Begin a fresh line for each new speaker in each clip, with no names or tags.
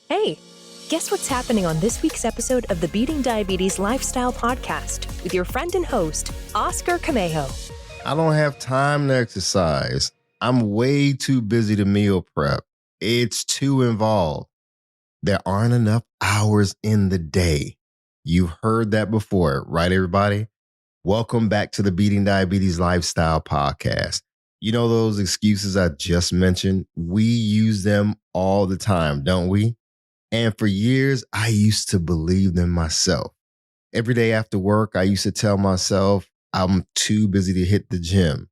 Hey, guess what's happening on this week's episode of the Beating Diabetes Lifestyle Podcast with your friend and host, Oscar Camejo.
I don't have time to exercise. I'm way too busy to meal prep. It's too involved. There aren't enough hours in the day. You've heard that before, right, everybody? Welcome back to the Beating Diabetes Lifestyle Podcast. You know those excuses I just mentioned? We use them all the time, don't we? And for years, I used to believe them myself. Every day after work, I used to tell myself I'm too busy to hit the gym.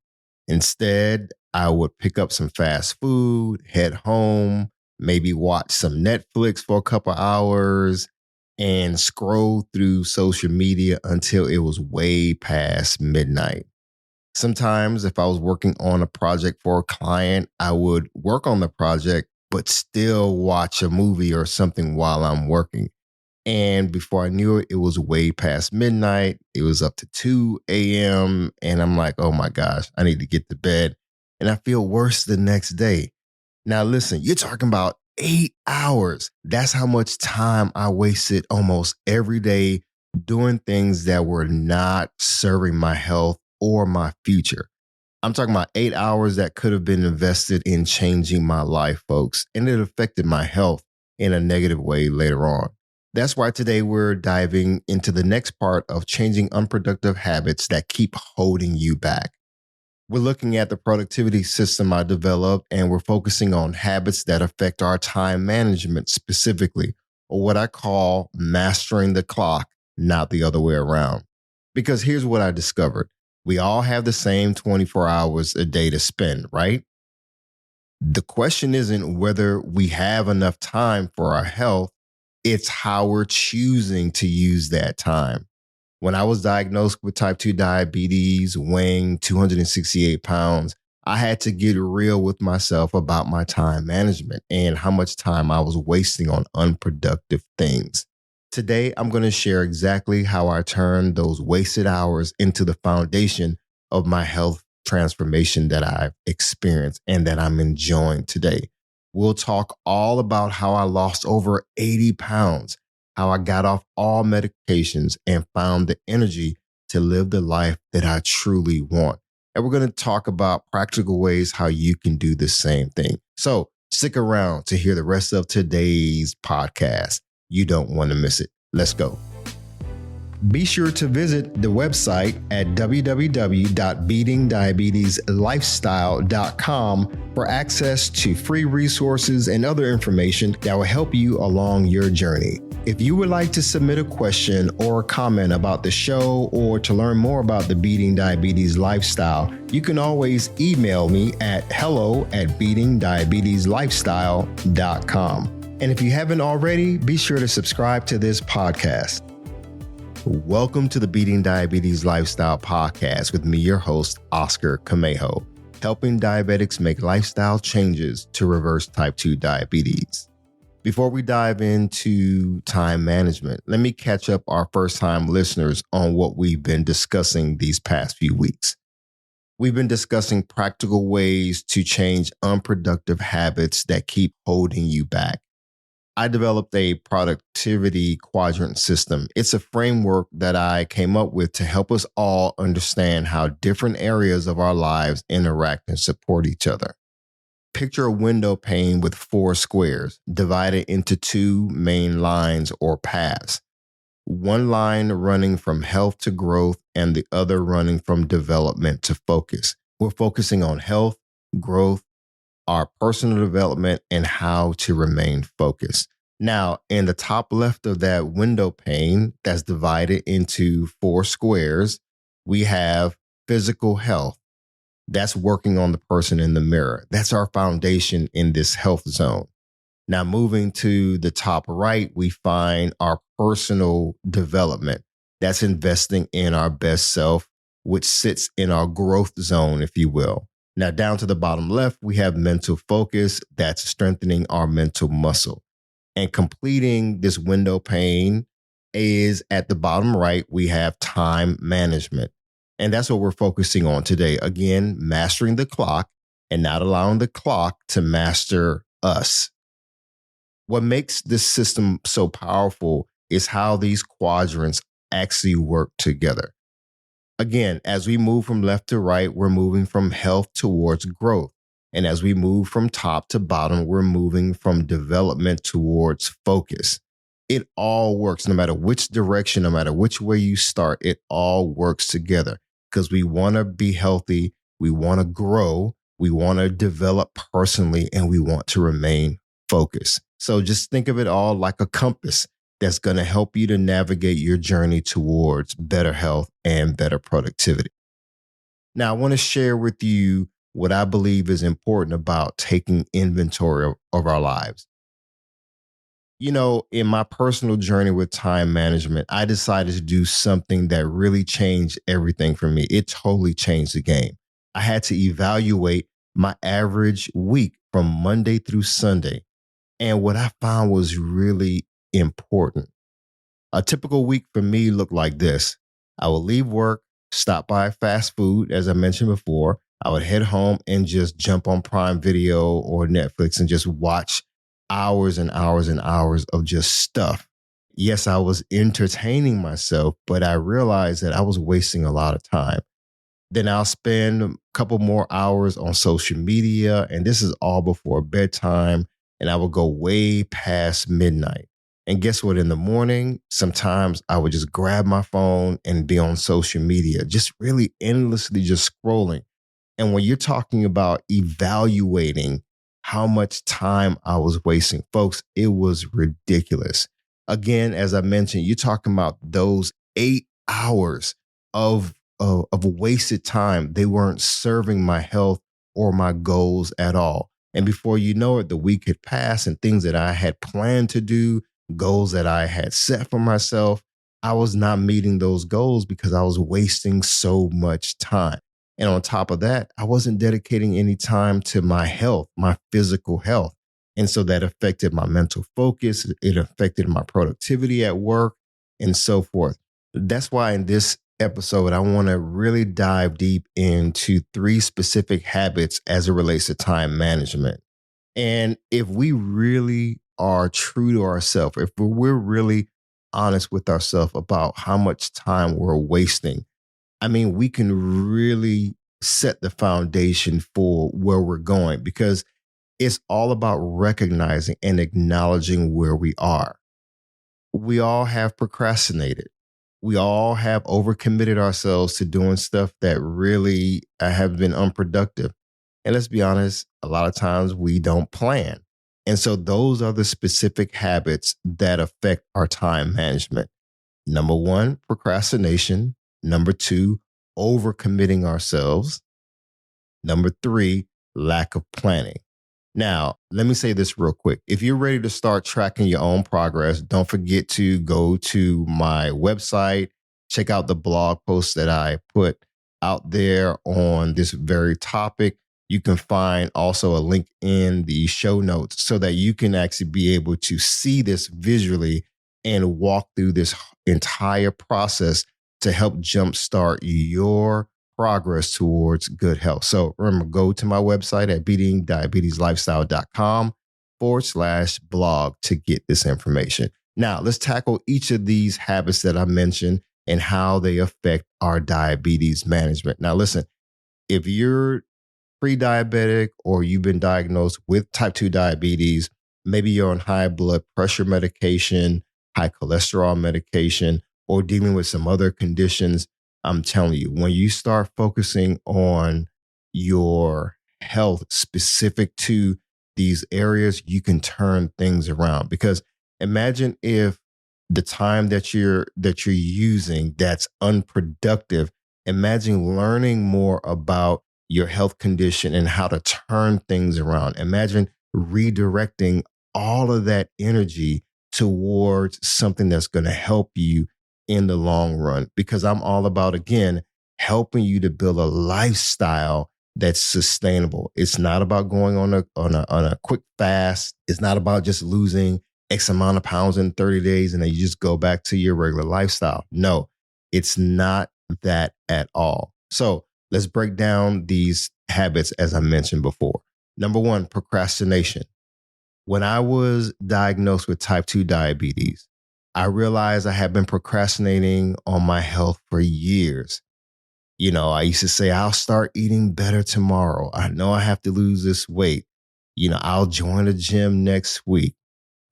Instead, I would pick up some fast food, head home, maybe watch some Netflix for a couple hours, and scroll through social media until it was way past midnight. Sometimes if I was working on a project for a client, I would work on the project, but still watch a movie or something while I'm working. And before I knew it, it was way past midnight. It was up to 2 a.m. And I'm like, oh my gosh, I need to get to bed. And I feel worse the next day. Now, listen, you're talking about 8 hours. That's how much time I wasted almost every day doing things that were not serving my health or my future. I'm talking about 8 hours that could have been invested in changing my life, folks. And it affected my health in a negative way later on. That's why today we're diving into the next part of changing unproductive habits that keep holding you back. We're looking at the productivity system I developed, and we're focusing on habits that affect our time management specifically, or what I call mastering the clock, not the other way around. Because here's what I discovered. We all have the same 24 hours a day to spend, right? The question isn't whether we have enough time for our health. It's how we're choosing to use that time. When I was diagnosed with type 2 diabetes, weighing 268 pounds, I had to get real with myself about my time management and how much time I was wasting on unproductive things. Today, I'm going to share exactly how I turned those wasted hours into the foundation of my health transformation that I've experienced and that I'm enjoying today. We'll talk all about how I lost over 80 pounds, how I got off all medications and found the energy to live the life that I truly want. And we're going to talk about practical ways how you can do the same thing. So stick around to hear the rest of today's podcast. You don't want to miss it. Let's go. Be sure to visit the website at www.beatingdiabetieslifestyle.com for access to free resources and other information that will help you along your journey. If you would like to submit a question or a comment about the show or to learn more about the Beating Diabetes Lifestyle, you can always email me at hello@beatingdiabetieslifestyle.com. And if you haven't already, be sure to subscribe to this podcast. Welcome to the Beating Diabetes Lifestyle Podcast with me, your host, Oscar Camejo, helping diabetics make lifestyle changes to reverse type 2 diabetes. Before we dive into time management, let me catch up our first-time listeners on what we've been discussing these past few weeks. We've been discussing practical ways to change unproductive habits that keep holding you back. I developed a productivity quadrant system. It's a framework that I came up with to help us all understand how different areas of our lives interact and support each other. Picture a window pane with 4 squares divided into 2 main lines or paths. One line running from health to growth and the other running from development to focus. We're focusing on health, growth, our personal development, and how to remain focused. Now, in the top left of that window pane that's divided into 4 squares, we have physical health. That's working on the person in the mirror. That's our foundation in this health zone. Now, moving to the top right, we find our personal development. That's investing in our best self, which sits in our growth zone, if you will. Now, down to the bottom left, we have mental focus. That's strengthening our mental muscle. And completing this window pane is at the bottom right, we have time management. And that's what we're focusing on today. Again, mastering the clock and not allowing the clock to master us. What makes this system so powerful is how these quadrants actually work together. Again, as we move from left to right, we're moving from health towards growth. And as we move from top to bottom, we're moving from development towards focus. It all works no matter which direction, no matter which way you start, it all works together because we want to be healthy, we want to grow, we want to develop personally, and we want to remain focused. So just think of it all like a compass that's going to help you to navigate your journey towards better health and better productivity. Now, I want to share with you what I believe is important about taking inventory of our lives. You know, in my personal journey with time management, I decided to do something that really changed everything for me. It totally changed the game. I had to evaluate my average week from Monday through Sunday. And what I found was really important. A typical week for me looked like this. I would leave work, stop by fast food, as I mentioned before. I would head home and just jump on Prime Video or Netflix and just watch hours and hours and hours of just stuff. Yes, I was entertaining myself, but I realized that I was wasting a lot of time. Then I'll spend a couple more hours on social media, and this is all before bedtime, and I will go way past midnight. And guess what? In the morning, sometimes I would just grab my phone and be on social media, just really endlessly just scrolling. And when you're talking about evaluating how much time I was wasting, folks, it was ridiculous. Again, as I mentioned, you're talking about those 8 hours of wasted time. They weren't serving my health or my goals at all. And before you know it, the week had passed and things that I had planned to do, goals that I had set for myself, I was not meeting those goals because I was wasting so much time. And on top of that, I wasn't dedicating any time to my health, my physical health. And so that affected my mental focus. It affected my productivity at work and so forth. That's why in this episode, I want to really dive deep into 3 specific habits as it relates to time management. And if we really are true to ourselves, if we're really honest with ourselves about how much time we're wasting, I mean, we can really set the foundation for where we're going because it's all about recognizing and acknowledging where we are. We all have procrastinated. We all have overcommitted ourselves to doing stuff that really have been unproductive. And let's be honest, a lot of times we don't plan. And so those are the specific habits that affect our time management. Number 1, procrastination. Number 2, overcommitting ourselves. Number 3, lack of planning. Now, let me say this real quick. If you're ready to start tracking your own progress, don't forget to go to my website, check out the blog posts that I put out there on this very topic. You can find also a link in the show notes so that you can actually be able to see this visually and walk through this entire process to help jumpstart your progress towards good health. So remember, go to my website at beatingdiabetieslifestyle.com/blog to get this information. Now, let's tackle each of these habits that I mentioned and how they affect our diabetes management. Now, listen, if you're pre-diabetic or you've been diagnosed with type 2 diabetes, maybe you're on high blood pressure medication, high cholesterol medication, or dealing with some other conditions, I'm telling you, when you start focusing on your health specific to these areas, you can turn things around. Because imagine if the time that you're using that's unproductive, imagine learning more about your health condition and how to turn things around. Imagine redirecting all of that energy towards something that's going to help you in the long run, because I'm all about, again, helping you to build a lifestyle that's sustainable. It's not about going on a quick fast. It's not about just losing X amount of pounds in 30 days and then you just go back to your regular lifestyle. No, it's not that at all. So let's break down these habits as I mentioned before. Number 1, procrastination. When I was diagnosed with type 2 diabetes, I realized I had been procrastinating on my health for years. I used to say, I'll start eating better tomorrow. I know I have to lose this weight. I'll join a gym next week.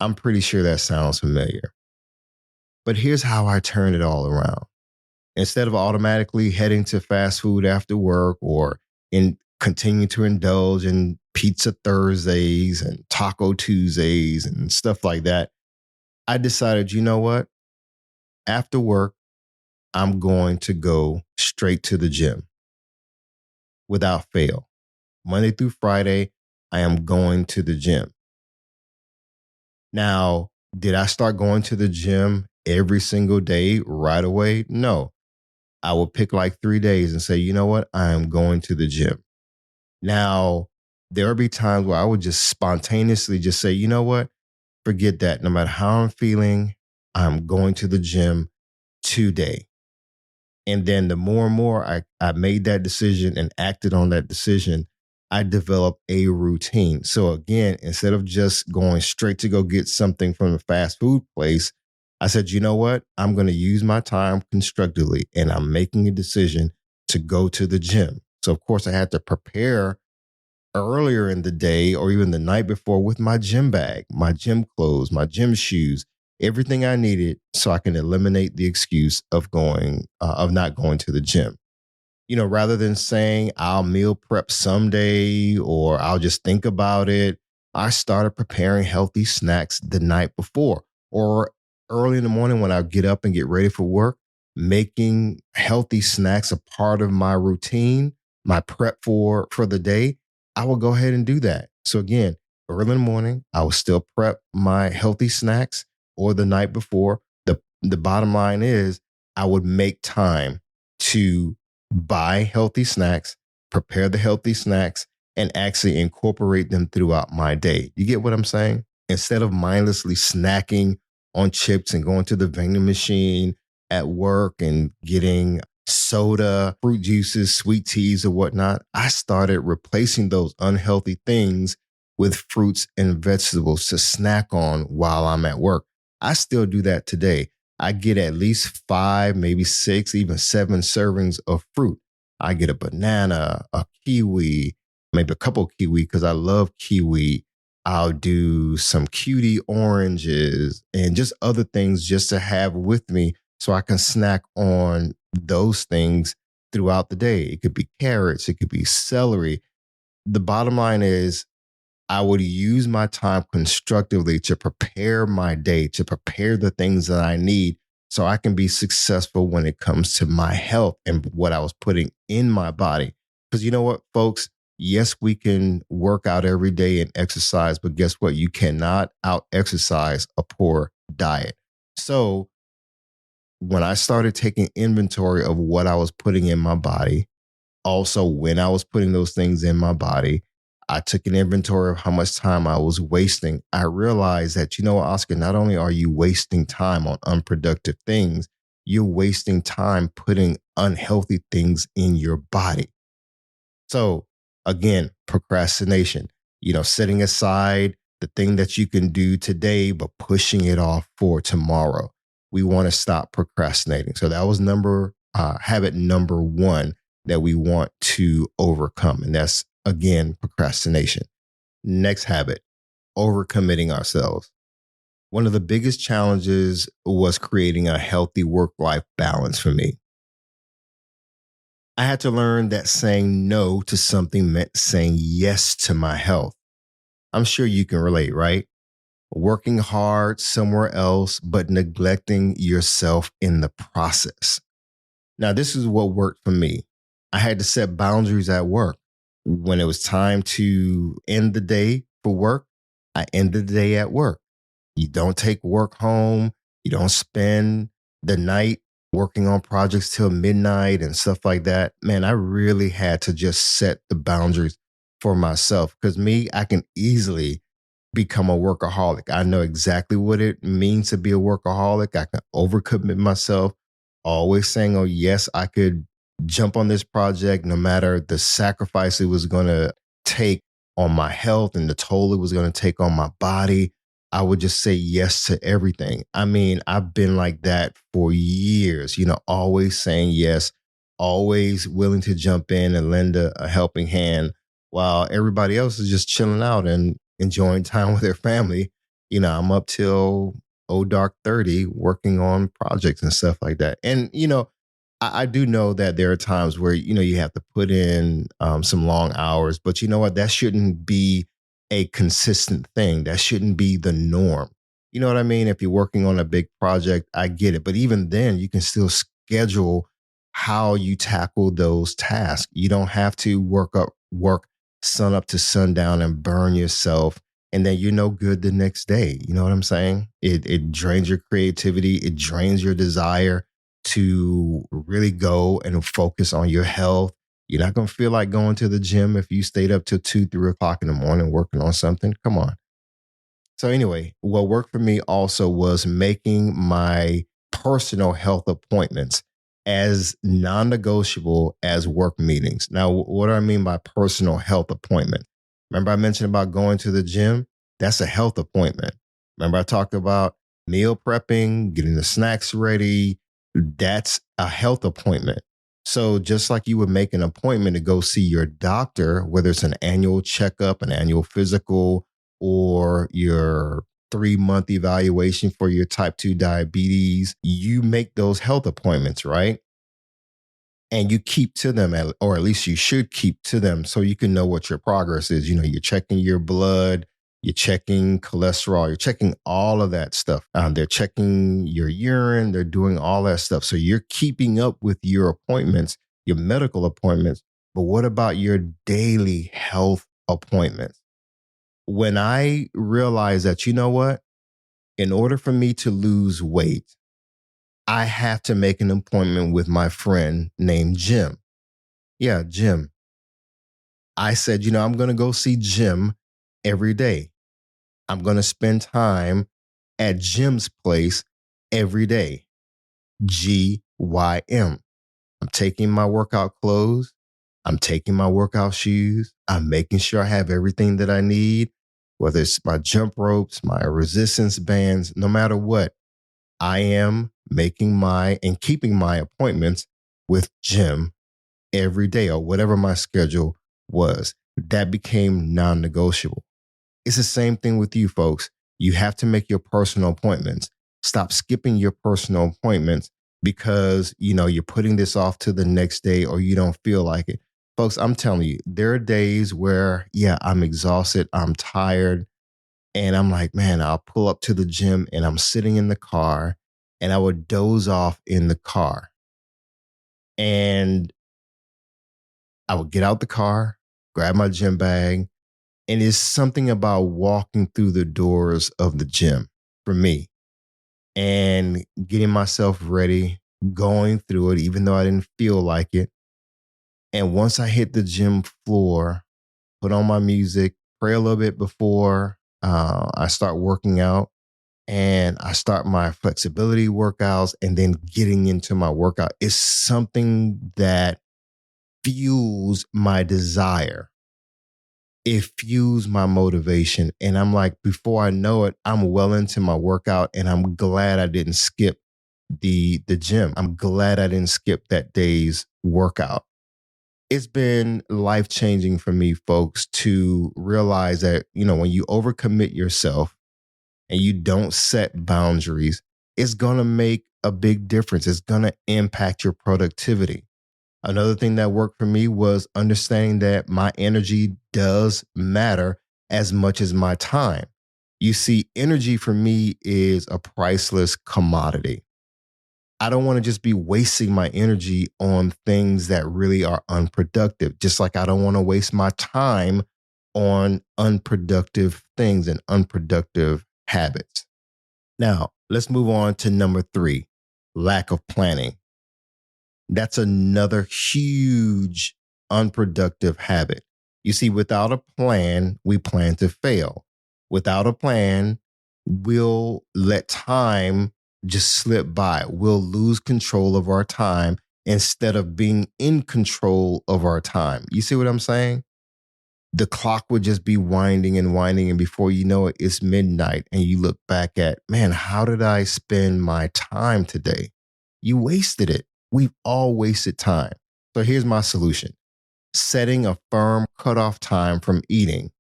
I'm pretty sure that sounds familiar. But here's how I turn it all around. Instead of automatically heading to fast food after work or continue to indulge in pizza Thursdays and taco Tuesdays and stuff like that, I decided, you know what? After work, I'm going to go straight to the gym without fail. Monday through Friday, I am going to the gym. Now, did I start going to the gym every single day right away? No. I would pick like 3 days and say, you know what? I am going to the gym. Now, there will be times where I would just spontaneously just say, you know what? Forget that. No matter how I'm feeling, I'm going to the gym today. And then the more and more I made that decision and acted on that decision, I developed a routine. So again, instead of just going straight to go get something from the fast food place, I said, you know what? I'm going to use my time constructively, and I'm making a decision to go to the gym. So of course I had to prepare earlier in the day or even the night before with my gym bag, my gym clothes, my gym shoes, everything I needed so I can eliminate the excuse of not going to the gym. Rather than saying I'll meal prep someday or I'll just think about it, I started preparing healthy snacks the night before or early in the morning when I get up and get ready for work, making healthy snacks a part of my routine, my prep for the day. I will go ahead and do that. So again, early in the morning, I will still prep my healthy snacks or the night before. The bottom line is I would make time to buy healthy snacks, prepare the healthy snacks, and actually incorporate them throughout my day. You get what I'm saying? Instead of mindlessly snacking on chips and going to the vending machine at work and getting soda, fruit juices, sweet teas, or whatnot, I started replacing those unhealthy things with fruits and vegetables to snack on while I'm at work. I still do that today. I get at least 5, maybe 6, even 7 servings of fruit. I get a banana, a kiwi, maybe a couple of kiwi because I love kiwi. I'll do some cutie oranges and just other things just to have with me so I can snack on those things throughout the day. It could be carrots, it could be celery. The bottom line is I would use my time constructively to prepare my day, to prepare the things that I need so I can be successful when it comes to my health and what I was putting in my body. Because you know what, folks? Yes, we can work out every day and exercise, but guess what? You cannot out exercise a poor diet. So when I started taking inventory of what I was putting in my body, also when I was putting those things in my body, I took an inventory of how much time I was wasting. I realized that, you know what, Oscar, not only are you wasting time on unproductive things, you're wasting time putting unhealthy things in your body. So again, procrastination, setting aside the thing that you can do today, but pushing it off for tomorrow. We want to stop procrastinating. So that was habit number 1 that we want to overcome. And that's, again, procrastination. Next habit, overcommitting ourselves. One of the biggest challenges was creating a healthy work-life balance for me. I had to learn that saying no to something meant saying yes to my health. I'm sure you can relate, right? Working hard somewhere else, but neglecting yourself in the process. Now, this is what worked for me. I had to set boundaries at work. When it was time to end the day for work, I ended the day at work. You don't take work home. You don't spend the night working on projects till midnight and stuff like that. Man, I really had to just set the boundaries for myself because I can easily become a workaholic. I know exactly what it means to be a workaholic. I can overcommit myself, always saying, oh, yes, I could jump on this project no matter the sacrifice it was going to take. on my health and the toll it was going to take on my body, I would just say yes to everything. I mean, I've been like that for years, always saying yes, always willing to jump in and lend a helping hand while everybody else is just chilling out and enjoying time with their family. I'm up till dark 30 working on projects and stuff like that. And, I do know that there are times where, you have to put in some long hours, but you know what? That shouldn't be a consistent thing. That shouldn't be the norm. You know what I mean? If you're working on a big project, I get it. But even then, you can still schedule how you tackle those tasks. You don't have to work sun up to sundown and burn yourself. And then you're no good the next day. You know what I'm saying? It drains your creativity. It drains your desire to really go and focus on your health. You're not going to feel like going to the gym if you stayed up till 2, 3 o'clock in the morning working on something. Come on. So anyway, what worked for me also was making my personal health appointments as non-negotiable as work meetings. Now, what do I mean by personal health appointment? Remember I mentioned about going to the gym? That's a health appointment. Remember I talked about meal prepping, getting the snacks ready. That's a health appointment. So just like you would make an appointment to go see your doctor, whether it's an annual checkup, an annual physical, or your 3-month evaluation for your type 2 diabetes, you make those health appointments, right? And you keep to them, or at least you should keep to them so you can know what your progress is. You're checking your blood, you're checking cholesterol, you're checking all of that stuff. They're checking your urine, they're doing all that stuff. So you're keeping up with your appointments, your medical appointments. But what about your daily health appointments? When I realized that, you know what? In order for me to lose weight, I have to make an appointment with my friend named Jim. Yeah, Jim. I said, I'm going to go see Jim every day. I'm going to spend time at Jim's place every day. GYM. I'm taking my workout clothes. I'm taking my workout shoes. I'm making sure I have everything that I need, whether it's my jump ropes, my resistance bands, no matter what. I am making and keeping my appointments with Jim every day, or whatever my schedule was. That became non-negotiable. It's the same thing with you folks. You have to make your personal appointments. Stop skipping your personal appointments because, you're putting this off to the next day or you don't feel like it. Folks, I'm telling you, there are days where, I'm exhausted, I'm tired, and I'm like, man, I'll pull up to the gym and I'm sitting in the car and I would doze off in the car. And I would get out the car, grab my gym bag, and it's something about walking through the doors of the gym for me and getting myself ready, going through it, even though I didn't feel like it. And once I hit the gym floor, put on my music, pray a little bit before I start working out, and I start my flexibility workouts, and then getting into my workout is something that fuels my desire. It fuels my motivation. And I'm like, before I know it, I'm well into my workout, and I'm glad I didn't skip the gym. I'm glad I didn't skip that day's workout. It's been life-changing for me, folks, to realize that, when you overcommit yourself and you don't set boundaries, it's going to make a big difference. It's going to impact your productivity. Another thing that worked for me was understanding that my energy does matter as much as my time. You see, energy for me is a priceless commodity. I don't want to just be wasting my energy on things that really are unproductive, just like I don't want to waste my time on unproductive things and unproductive habits. Now, let's move on to number 3, lack of planning. That's another huge unproductive habit. You see, without a plan, we plan to fail. Without a plan, we'll let time just slip by. We'll lose control of our time instead of being in control of our time. You see what I'm saying? the clock would just be winding and winding. And before you know it, it's midnight. And you look back at, man, how did I spend my time today? You wasted it. We've all wasted time. So here's my solution: setting a firm cutoff time from eating.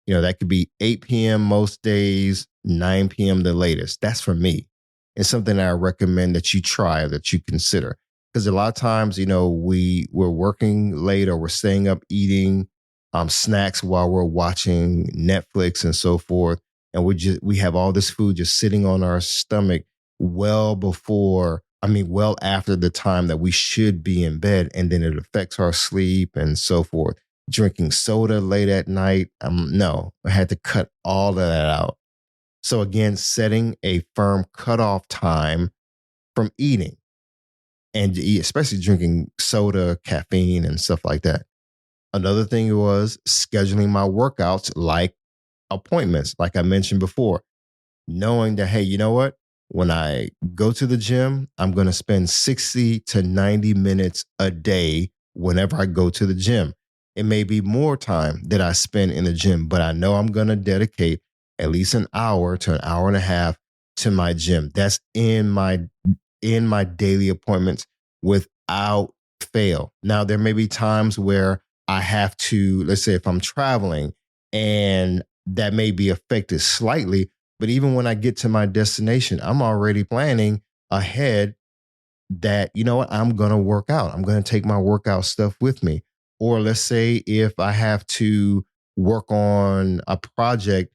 That could be 8 p.m. most days, 9 p.m. the latest. That's for me. It's something that I recommend that you try, that you consider. Because a lot of times, we're working late or we're staying up eating snacks while we're watching Netflix and so forth. And we have all this food just sitting on our stomach well after the time that we should be in bed. And then it affects our sleep and so forth. Drinking soda late at night. No, I had to cut all of that out. So again, setting a firm cutoff time from eating, and especially drinking soda, caffeine, and stuff like that. Another thing was scheduling my workouts like appointments, like I mentioned before, knowing that, hey, you know what? When I go to the gym, I'm going to spend 60 to 90 minutes a day whenever I go to the gym. It may be more time that I spend in the gym, but I know I'm going to dedicate at least an hour to an hour and a half to my gym. That's in my daily appointments without fail. Now, there may be times where I have to, let's say if I'm traveling, and that may be affected slightly, but even when I get to my destination, I'm already planning ahead that, you know what, I'm going to work out. I'm going to take my workout stuff with me. Or let's say if I have to work on a project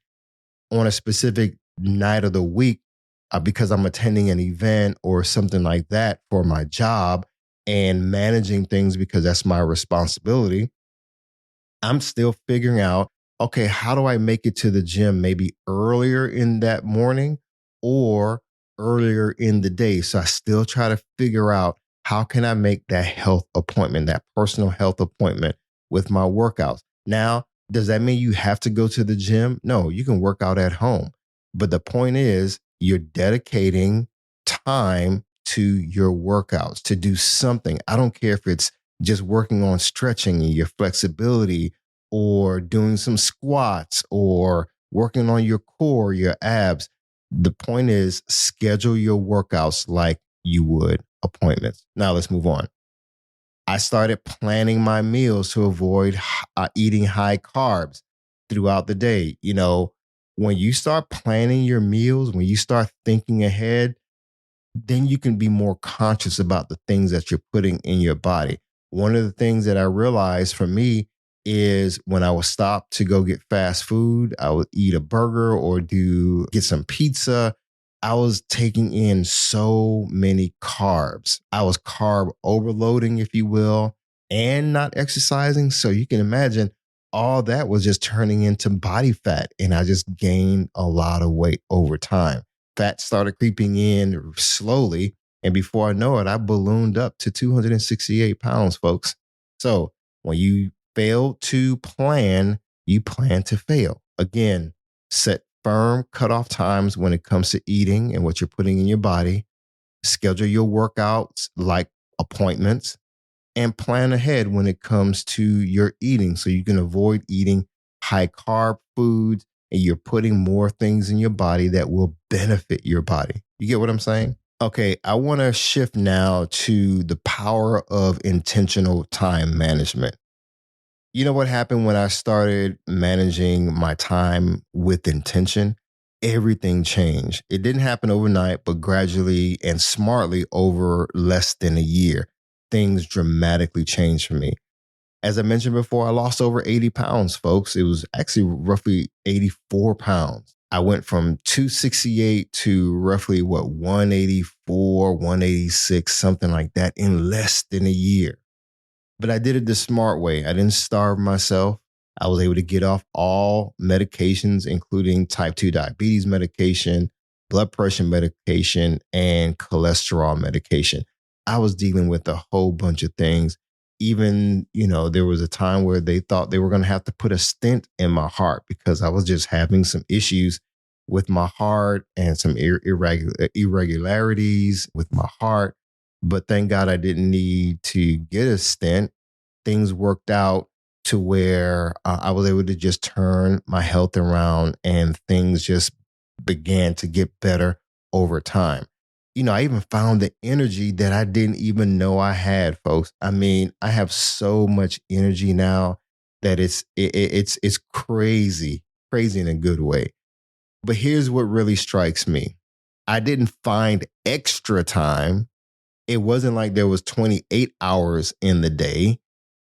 on a specific night of the week because I'm attending an event or something like that for my job and managing things because that's my responsibility, I'm still figuring out, okay, how do I make it to the gym maybe earlier in that morning or earlier in the day? So I still try to figure out, how can I make that health appointment, that personal health appointment with my workouts? Now, does that mean you have to go to the gym? No, you can work out at home. But the point is, you're dedicating time to your workouts to do something. I don't care if it's just working on stretching and your flexibility, or doing some squats, or working on your core, your abs. The point is, schedule your workouts like you would appointments. Now let's move on. I started planning my meals to avoid eating high carbs throughout the day. When you start planning your meals, when you start thinking ahead, then you can be more conscious about the things that you're putting in your body. One of the things that I realized for me is when I would stop to go get fast food, I would eat a burger or get some pizza. I was taking in so many carbs. I was carb overloading, if you will, and not exercising. So you can imagine all that was just turning into body fat. And I just gained a lot of weight over time. Fat started creeping in slowly. And before I know it, I ballooned up to 268 pounds, folks. So when you fail to plan, you plan to fail. Again, set firm cutoff times when it comes to eating and what you're putting in your body. Schedule your workouts like appointments, and plan ahead when it comes to your eating so you can avoid eating high carb foods, and you're putting more things in your body that will benefit your body. You get what I'm saying? Okay, I want to shift now to the power of intentional time management. You know what happened when I started managing my time with intention? Everything changed. It didn't happen overnight, but gradually and smartly over less than a year, things dramatically changed for me. As I mentioned before, I lost over 80 pounds, folks. It was actually roughly 84 pounds. I went from 268 to roughly 184, 186, something like that in less than a year. But I did it the smart way. I didn't starve myself. I was able to get off all medications, including type 2 diabetes medication, blood pressure medication, and cholesterol medication. I was dealing with a whole bunch of things. Even, there was a time where they thought they were going to have to put a stent in my heart because I was just having some issues with my heart and some irregularities with my heart. But thank God I didn't need to get a stent. Things worked out to where I was able to just turn my health around and things just began to get better over time. I even found the energy that I didn't even know I had, folks. I mean, I have so much energy now that it's crazy, crazy in a good way. But here's what really strikes me. I didn't find extra time. It wasn't like there was 28 hours in the day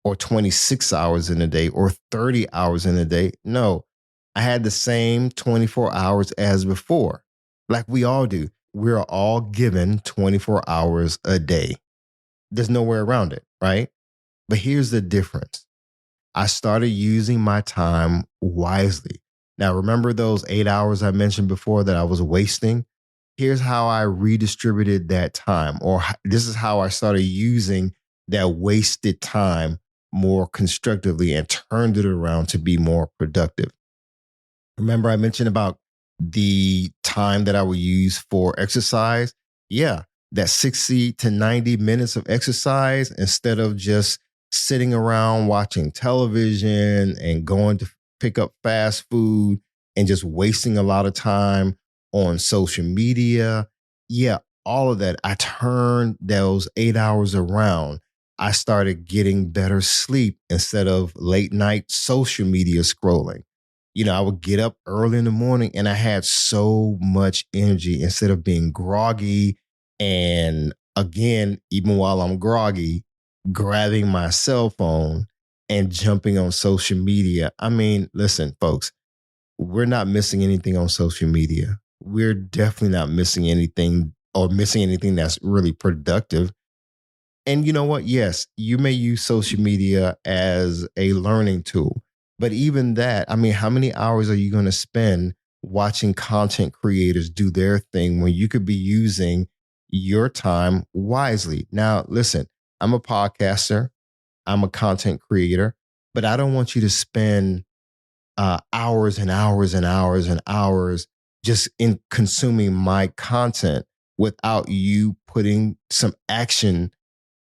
or 26 hours in a day or 30 hours in a day. No, I had the same 24 hours as before, like we all do. We're all given 24 hours a day. There's nowhere around it, right? But here's the difference. I started using my time wisely. Now, remember those 8 hours I mentioned before that I was wasting? Here's how I redistributed that time, or this is how I started using that wasted time more constructively and turned it around to be more productive. Remember, I mentioned about the time that I would use for exercise? Yeah, that 60 to 90 minutes of exercise instead of just sitting around watching television and going to pick up fast food and just wasting a lot of time on social media. Yeah, all of that. I turned those 8 hours around. I started getting better sleep instead of late night social media scrolling. I would get up early in the morning and I had so much energy instead of being groggy. And again, even while I'm groggy, grabbing my cell phone and jumping on social media. I mean, listen, folks, we're not missing anything on social media. We're definitely not missing anything or missing anything that's really productive. And you know what? Yes, you may use social media as a learning tool. But even that, I mean, how many hours are you going to spend watching content creators do their thing when you could be using your time wisely? Now, listen, I'm a podcaster, I'm a content creator, but I don't want you to spend hours and hours and hours and hours just in consuming my content without you putting some action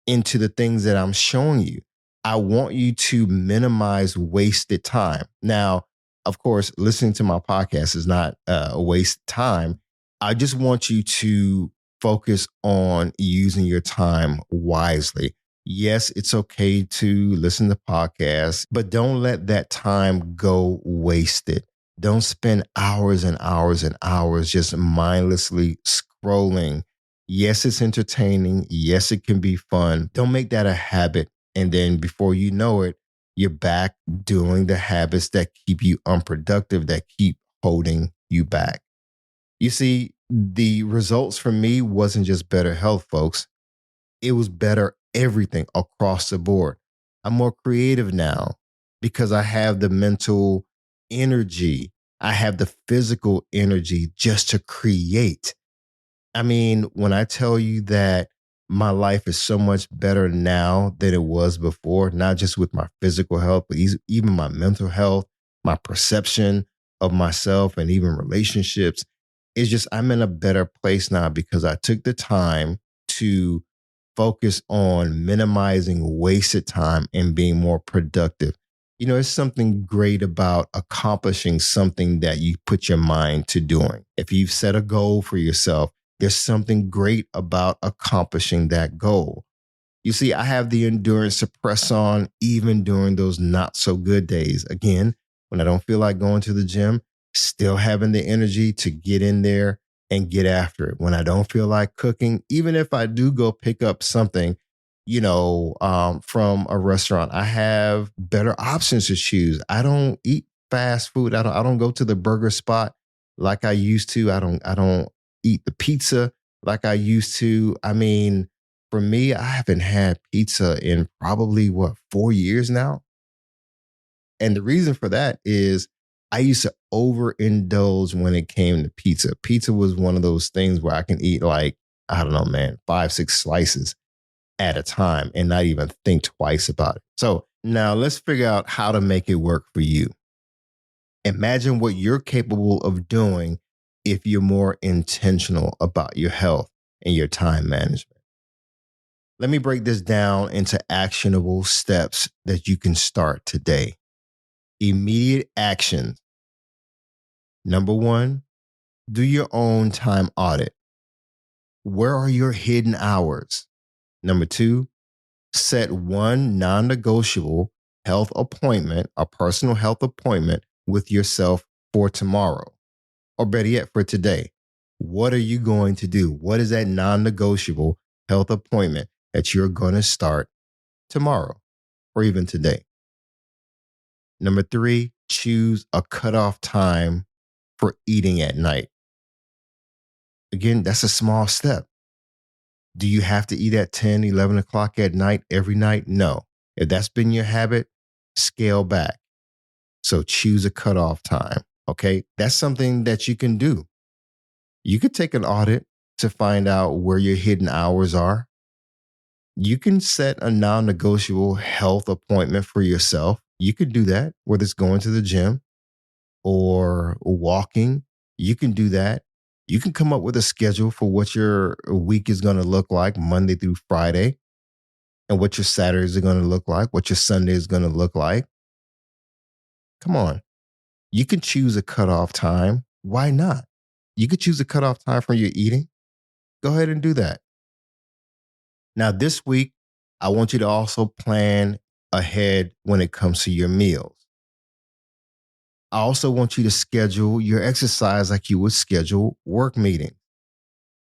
into the things that I'm showing you. I want you to minimize wasted time. Now, of course, listening to my podcast is not a waste of time. I just want you to focus on using your time wisely. Yes, it's okay to listen to podcasts, but don't let that time go wasted. Don't spend hours and hours and hours just mindlessly scrolling. Yes, it's entertaining. Yes, it can be fun. Don't make that a habit. And then before you know it, you're back doing the habits that keep you unproductive, that keep holding you back. You see, the results for me wasn't just better health, folks. It was better everything across the board. I'm more creative now because I have the mental energy. I have the physical energy just to create. I mean, when I tell you that my life is so much better now than it was before, not just with my physical health, but even my mental health, my perception of myself, and even relationships, it's just I'm in a better place now because I took the time to focus on minimizing wasted time and being more productive. It's something great about accomplishing something that you put your mind to doing. If you've set a goal for yourself, there's something great about accomplishing that goal. You see, I have the endurance to press on even during those not so good days. Again, when I don't feel like going to the gym, still having the energy to get in there and get after it. When I don't feel like cooking, even if I do go pick up something, from a restaurant, I have better options to choose. I don't eat fast food. I don't go to the burger spot like I used to. I don't eat the pizza like I used to. I mean, for me, I haven't had pizza in probably 4 years now. And the reason for that is I used to overindulge when it came to pizza. Pizza was one of those things where I can eat like, I don't know, man, 5, 6 slices at a time and not even think twice about it. So now let's figure out how to make it work for you. Imagine what you're capable of doing if you're more intentional about your health and your time management. Let me break this down into actionable steps that you can start today. Immediate action. Number one, do your own time audit. Where are your hidden hours? Number two, set one non negotiable health appointment, a personal health appointment with yourself for tomorrow, or better yet, for today. What are you going to do? What is that non negotiable health appointment that you're going to start tomorrow or even today? Number three, choose a cutoff time for eating at night. Again, that's a small step. Do you have to eat at 10, 11 o'clock at night every night? No. If that's been your habit, scale back. So choose a cutoff time. Okay. That's something that you can do. You could take an audit to find out where your hidden hours are. You can set a non negotiable health appointment for yourself. You could do that, whether it's going to the gym or walking. You can do that. You can come up with a schedule for what your week is going to look like Monday through Friday, and what your Saturdays are going to look like, what your Sunday is going to look like. Come on. You can choose a cutoff time. Why not? You could choose a cutoff time for your eating. Go ahead and do that. Now, this week, I want you to also plan ahead when it comes to your meals. I also want you to schedule your exercise like you would schedule work meetings.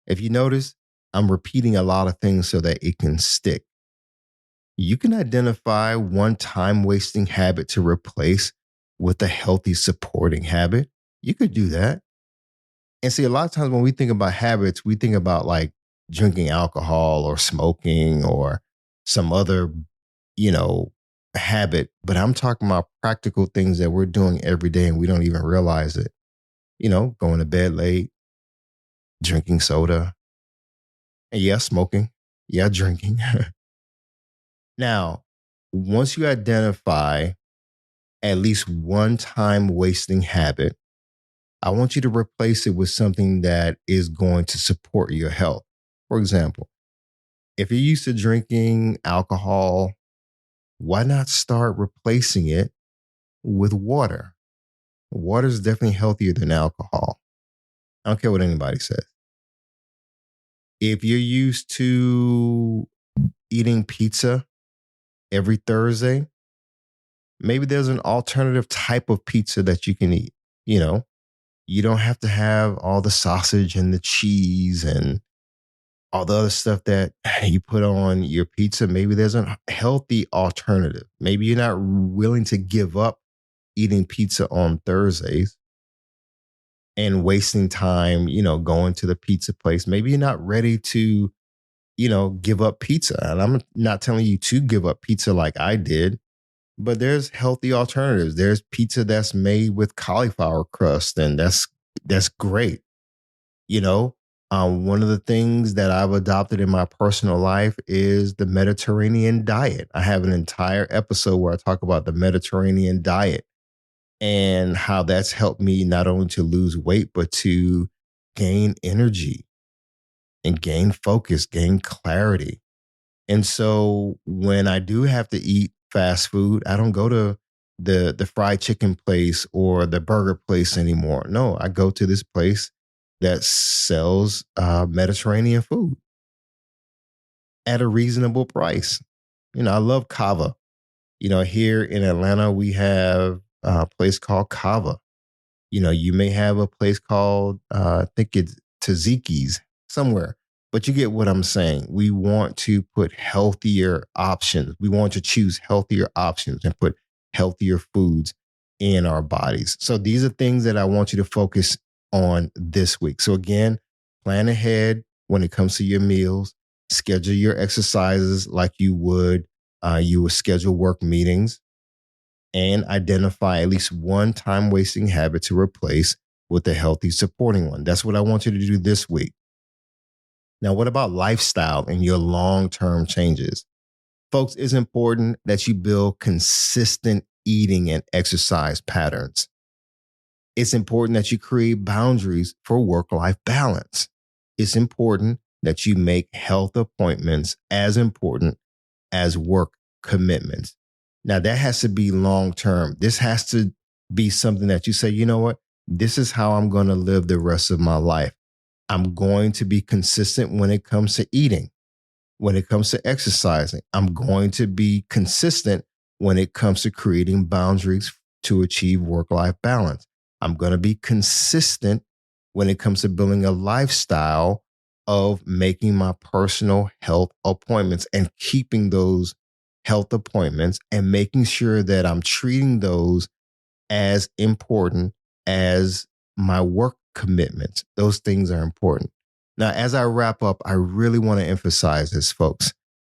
If you notice, I'm repeating a lot of things so that it can stick. You can identify one time-wasting habit to replace with a healthy supporting habit. You could do that. And see, a lot of times when we think about habits, we think about like drinking alcohol or smoking or some other, habit. But I'm talking about practical things that we're doing every day and we don't even realize it. Going to bed late, drinking soda, and yeah, smoking, yeah, drinking. Now, once you identify at least one time wasting habit, I want you to replace it with something that is going to support your health. For example, if you're used to drinking alcohol, why not start replacing it with water? Water is definitely healthier than alcohol. I don't care what anybody says. If you're used to eating pizza every Thursday, maybe there's an alternative type of pizza that you can eat. You don't have to have all the sausage and the cheese and all the other stuff that you put on your pizza. Maybe there's a healthy alternative. Maybe you're not willing to give up eating pizza on Thursdays and wasting time, going to the pizza place. Maybe you're not ready to, give up pizza. And I'm not telling you to give up pizza like I did, but there's healthy alternatives. There's pizza that's made with cauliflower crust, and that's great. One of the things that I've adopted in my personal life is the Mediterranean diet. I have an entire episode where I talk about the Mediterranean diet and how that's helped me not only to lose weight, but to gain energy and gain focus, gain clarity. And so when I do have to eat fast food, I don't go to the fried chicken place or the burger place anymore. No, I go to this place that sells Mediterranean food at a reasonable price. I love kava. Here in Atlanta, we have a place called Kava. You may have a place called, I think it's Taziki's somewhere, but you get what I'm saying. We want to put healthier options. We want to choose healthier options and put healthier foods in our bodies. So these are things that I want you to focus on this week. So again, plan ahead when it comes to your meals, schedule your exercises like you would schedule work meetings, and identify at least one time wasting habit to replace with a healthy supporting one. That's what I want you to do this week. Now, what about lifestyle and your long-term changes? Folks, it's important that you build consistent eating and exercise patterns. It's important that you create boundaries for work-life balance. It's important that you make health appointments as important as work commitments. Now, that has to be long term. This has to be something that you say, you know what? This is how I'm going to live the rest of my life. I'm going to be consistent when it comes to eating, when it comes to exercising. I'm going to be consistent when it comes to creating boundaries to achieve work-life balance. I'm going to be consistent when it comes to building a lifestyle of making my personal health appointments and keeping those health appointments and making sure that I'm treating those as important as my work commitments. Those things are important. Now, as I wrap up, I really want to emphasize this, folks.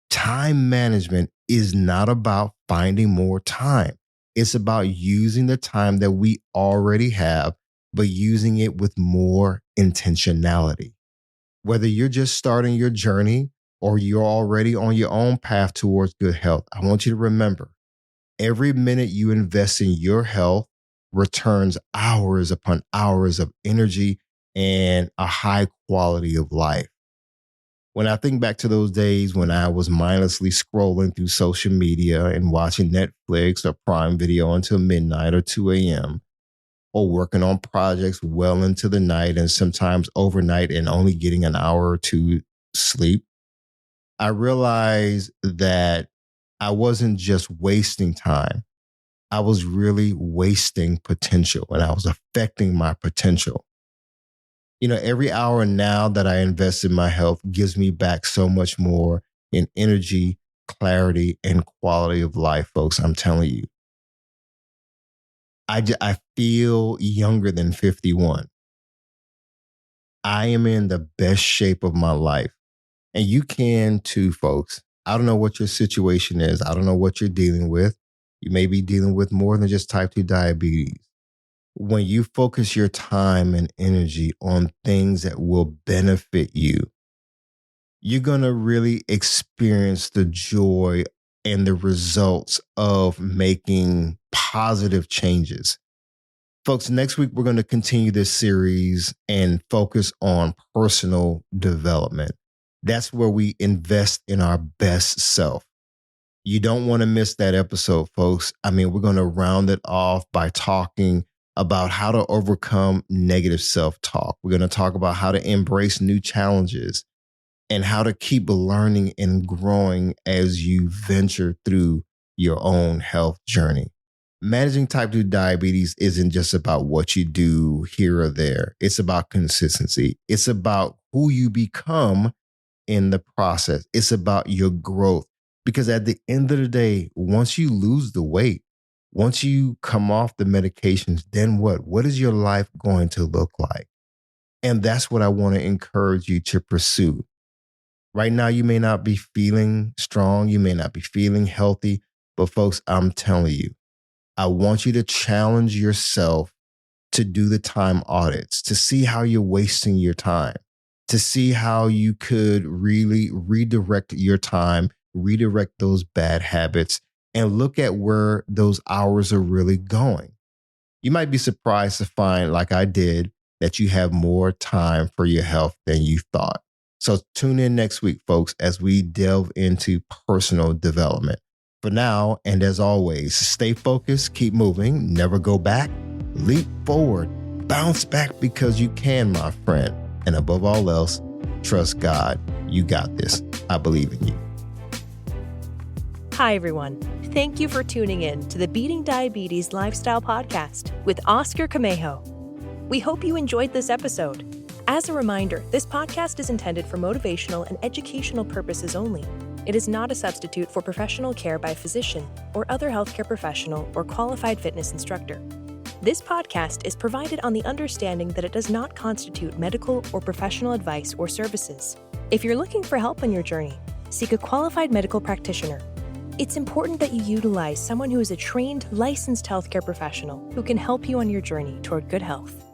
Time management is not about finding more time. It's about using the time that we already have, but using it with more intentionality. Whether you're just starting your journey or you're already on your own path towards good health, I want you to remember, every minute you invest in your health returns hours upon hours of energy and a high quality of life. When I think back to those days when I was mindlessly scrolling through social media and watching Netflix or Prime Video until midnight or 2 a.m., or working on projects well into the night and sometimes overnight and only getting an hour or two sleep, I realized that I wasn't just wasting time. I was really wasting potential and I was affecting my potential. You know, every hour now that I invest in my health gives me back so much more in energy, clarity, and quality of life, folks. I'm telling you. I feel younger than 51. I am in the best shape of my life. And you can too, folks. I don't know what your situation is. I don't know what you're dealing with. You may be dealing with more than just type 2 diabetes. When you focus your time and energy on things that will benefit you, you're going to really experience the joy and the results of making positive changes. Folks, next week, we're going to continue this series and focus on personal development. That's where we invest in our best self. You don't want to miss that episode, folks. I mean, we're going to round it off by talking about how to overcome negative self-talk. We're going to talk about how to embrace new challenges and how to keep learning and growing as you venture through your own health journey. Managing type 2 diabetes isn't just about what you do here or there. It's about consistency. It's about who you become in the process. It's about your growth. Because at the end of the day, once you lose the weight, once you come off the medications, then what? What is your life going to look like? And that's what I want to encourage you to pursue. Right now, you may not be feeling strong. You may not be feeling healthy. But folks, I'm telling you, I want you to challenge yourself to do the time audits, to see how you're wasting your time, to see how you could really redirect your time, redirect those bad habits, and look at where those hours are really going. You might be surprised to find, like I did, that you have more time for your health than you thought. So tune in next week, folks, as we delve into personal development. For now, and as always, stay focused, keep moving, never go back, leap forward, bounce back because you can, my friend. And above all else, trust God. You got this. I believe in you.
Hi, everyone. Thank you for tuning in to the Beating Diabetes Lifestyle Podcast with Oscar Camejo. We hope you enjoyed this episode. As a reminder, this podcast is intended for motivational and educational purposes only. It is not a substitute for professional care by a physician or other healthcare professional or qualified fitness instructor. This podcast is provided on the understanding that it does not constitute medical or professional advice or services. If you're looking for help on your journey, seek a qualified medical practitioner. It's important that you utilize someone who is a trained, licensed healthcare professional who can help you on your journey toward good health.